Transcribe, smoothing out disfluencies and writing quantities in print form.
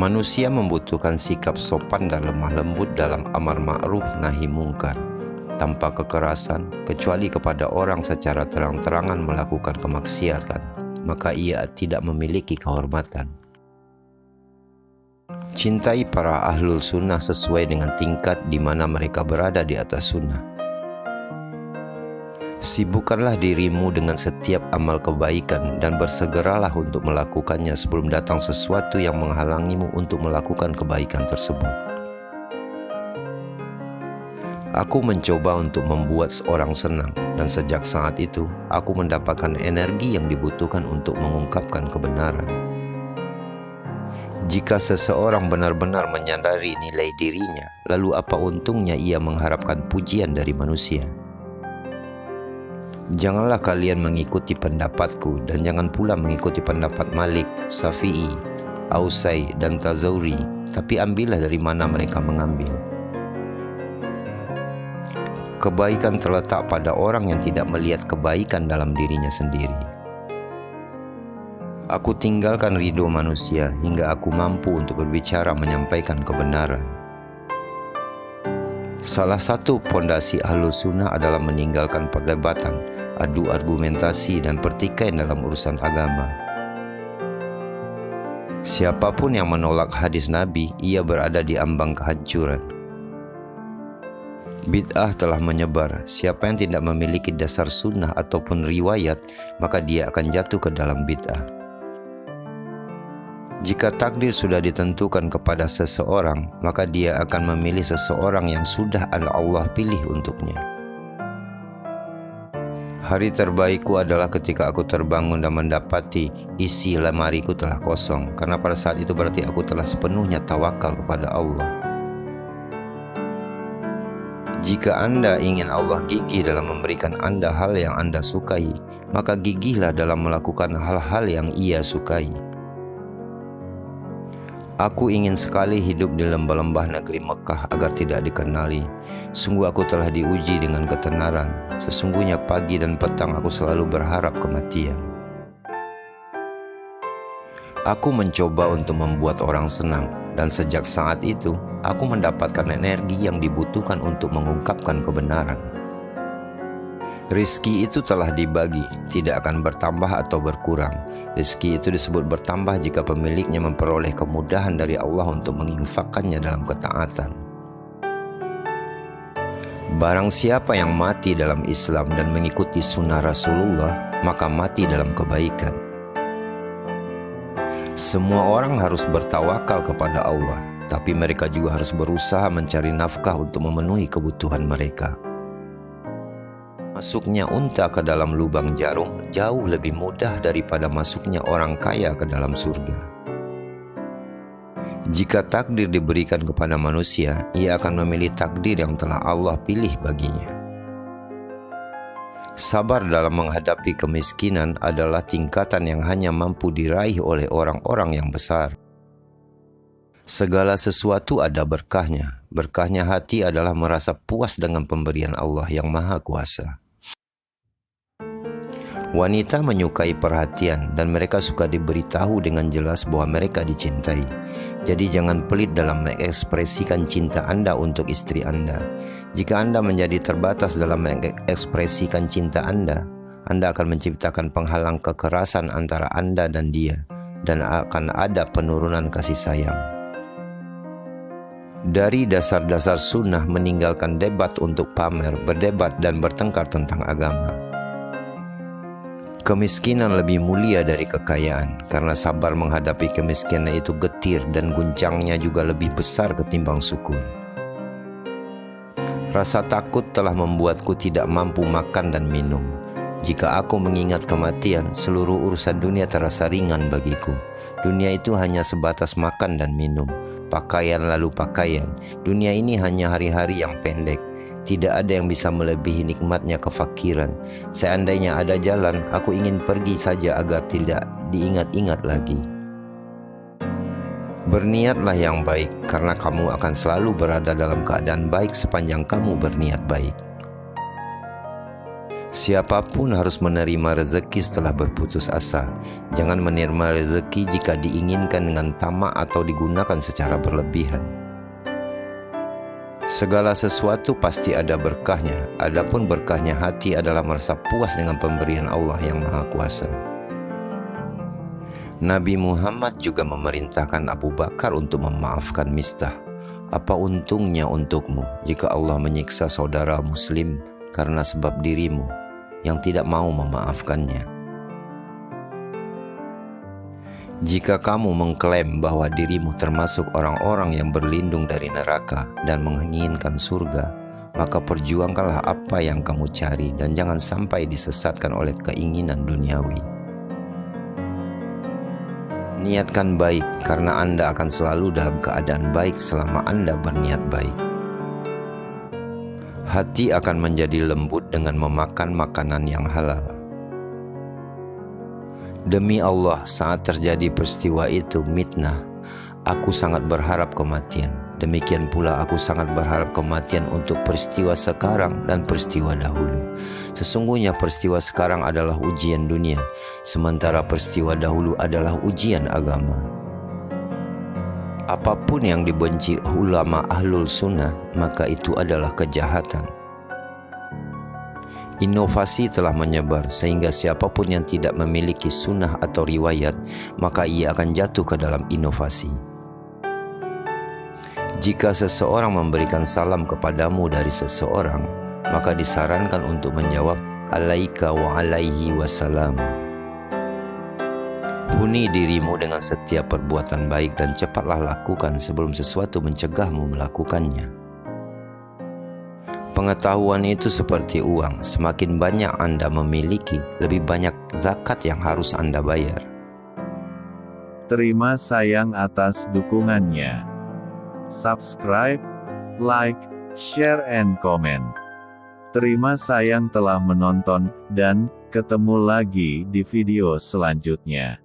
Manusia membutuhkan sikap sopan dan lemah lembut dalam amar ma'ruf nahi mungkar, tanpa kekerasan, kecuali kepada orang secara terang-terangan melakukan kemaksiatan, maka ia tidak memiliki kehormatan. Cintai para ahlul sunnah sesuai dengan tingkat di mana mereka berada di atas sunnah. Sibukkanlah dirimu dengan setiap amal kebaikan dan bersegeralah untuk melakukannya sebelum datang sesuatu yang menghalangimu untuk melakukan kebaikan tersebut. Aku mencoba untuk membuat seorang senang, dan sejak saat itu aku mendapatkan energi yang dibutuhkan untuk mengungkapkan kebenaran. Jika seseorang benar-benar menyadari nilai dirinya, lalu apa untungnya ia mengharapkan pujian dari manusia? Janganlah kalian mengikuti pendapatku, dan jangan pula mengikuti pendapat Malik, Syafi'i, Ausai, dan Tazauri, tapi ambillah dari mana mereka mengambil. Kebaikan terletak pada orang yang tidak melihat kebaikan dalam dirinya sendiri. Aku tinggalkan ridho manusia hingga aku mampu untuk berbicara menyampaikan kebenaran. Salah satu pondasi Ahlus Sunnah adalah meninggalkan perdebatan, adu argumentasi, dan pertikaian dalam urusan agama. Siapapun yang menolak hadis Nabi, ia berada di ambang kehancuran. Bid'ah telah menyebar. Siapa yang tidak memiliki dasar sunnah ataupun riwayat, maka dia akan jatuh ke dalam bid'ah. Jika takdir sudah ditentukan kepada seseorang, maka dia akan memilih seseorang yang sudah Allah pilih untuknya. Hari terbaikku adalah ketika aku terbangun dan mendapati isi lemariku telah kosong, karena pada saat itu berarti aku telah sepenuhnya tawakal kepada Allah. Jika Anda ingin Allah gigih dalam memberikan Anda hal yang Anda sukai, maka gigihlah dalam melakukan hal-hal yang Ia sukai. Aku ingin sekali hidup di lembah-lembah negeri Mekah agar tidak dikenali. Sungguh aku telah diuji dengan ketenaran. Sesungguhnya pagi dan petang aku selalu berharap kematian. Aku mencoba untuk membuat orang senang, dan sejak saat itu aku mendapatkan energi yang dibutuhkan untuk mengungkapkan kebenaran. Rizki itu telah dibagi, tidak akan bertambah atau berkurang. Rizki itu disebut bertambah jika pemiliknya memperoleh kemudahan dari Allah untuk menginfakkannya dalam ketaatan. Barang siapa yang mati dalam Islam dan mengikuti sunnah Rasulullah, maka mati dalam kebaikan. Semua orang harus bertawakal kepada Allah, tapi mereka juga harus berusaha mencari nafkah untuk memenuhi kebutuhan mereka. Masuknya unta ke dalam lubang jarum jauh lebih mudah daripada masuknya orang kaya ke dalam surga. Jika takdir diberikan kepada manusia, ia akan memilih takdir yang telah Allah pilih baginya. Sabar dalam menghadapi kemiskinan adalah tingkatan yang hanya mampu diraih oleh orang-orang yang besar. Segala sesuatu ada berkahnya. Berkahnya hati adalah merasa puas dengan pemberian Allah yang Maha Kuasa. Wanita menyukai perhatian dan mereka suka diberitahu dengan jelas bahwa mereka dicintai. Jadi jangan pelit dalam mengekspresikan cinta Anda untuk istri Anda. Jika Anda menjadi terbatas dalam mengekspresikan cinta Anda akan menciptakan penghalang kekerasan antara Anda dan dia, dan akan ada penurunan kasih sayang. Dari dasar-dasar sunnah meninggalkan debat untuk pamer, berdebat dan bertengkar tentang agama. Kemiskinan lebih mulia dari kekayaan, karena sabar menghadapi kemiskinan itu getir dan guncangnya juga lebih besar ketimbang syukur. Rasa takut telah membuatku tidak mampu makan dan minum. Jika aku mengingat kematian, seluruh urusan dunia terasa ringan bagiku. Dunia itu hanya sebatas makan dan minum, pakaian lalu pakaian. Dunia ini hanya hari-hari yang pendek. Tidak ada yang bisa melebihi nikmatnya kefakiran. Seandainya ada jalan, aku ingin pergi saja agar tidak diingat-ingat lagi. Berniatlah yang baik, karena kamu akan selalu berada dalam keadaan baik sepanjang kamu berniat baik. Siapapun harus menerima rezeki setelah berputus asa. Jangan menerima rezeki jika diinginkan dengan tamak atau digunakan secara berlebihan. Segala sesuatu pasti ada berkahnya. Adapun berkahnya hati adalah merasa puas dengan pemberian Allah yang Maha Kuasa. Nabi Muhammad juga memerintahkan Abu Bakar untuk memaafkan Mistah. Apa untungnya untukmu jika Allah menyiksa saudara muslim karena sebab dirimu yang tidak mau memaafkannya? Jika kamu mengklaim bahwa dirimu termasuk orang-orang yang berlindung dari neraka dan menginginkan surga, maka perjuangkanlah apa yang kamu cari dan jangan sampai disesatkan oleh keinginan duniawi. Niatkan baik karena Anda akan selalu dalam keadaan baik selama Anda berniat baik. Hati akan menjadi lembut dengan memakan makanan yang halal. Demi Allah, saat terjadi peristiwa itu mitnah, aku sangat berharap kematian. Demikian pula aku sangat berharap kematian untuk peristiwa sekarang dan peristiwa dahulu. Sesungguhnya peristiwa sekarang adalah ujian dunia, sementara peristiwa dahulu adalah ujian agama. Apapun yang dibenci ulama ahlul sunnah, maka itu adalah kejahatan. Inovasi telah menyebar sehingga siapapun yang tidak memiliki sunnah atau riwayat, maka ia akan jatuh ke dalam inovasi. Jika seseorang memberikan salam kepadamu dari seseorang, maka disarankan untuk menjawab alaika wa alaihi wassalam. Huni dirimu dengan setiap perbuatan baik dan cepatlah lakukan sebelum sesuatu mencegahmu melakukannya. Pengetahuan itu seperti uang, semakin banyak Anda memiliki, lebih banyak zakat yang harus Anda bayar. Terima sayang atas dukungannya. Subscribe, like, share and comment. Terima sayang telah menonton, dan ketemu lagi di video selanjutnya.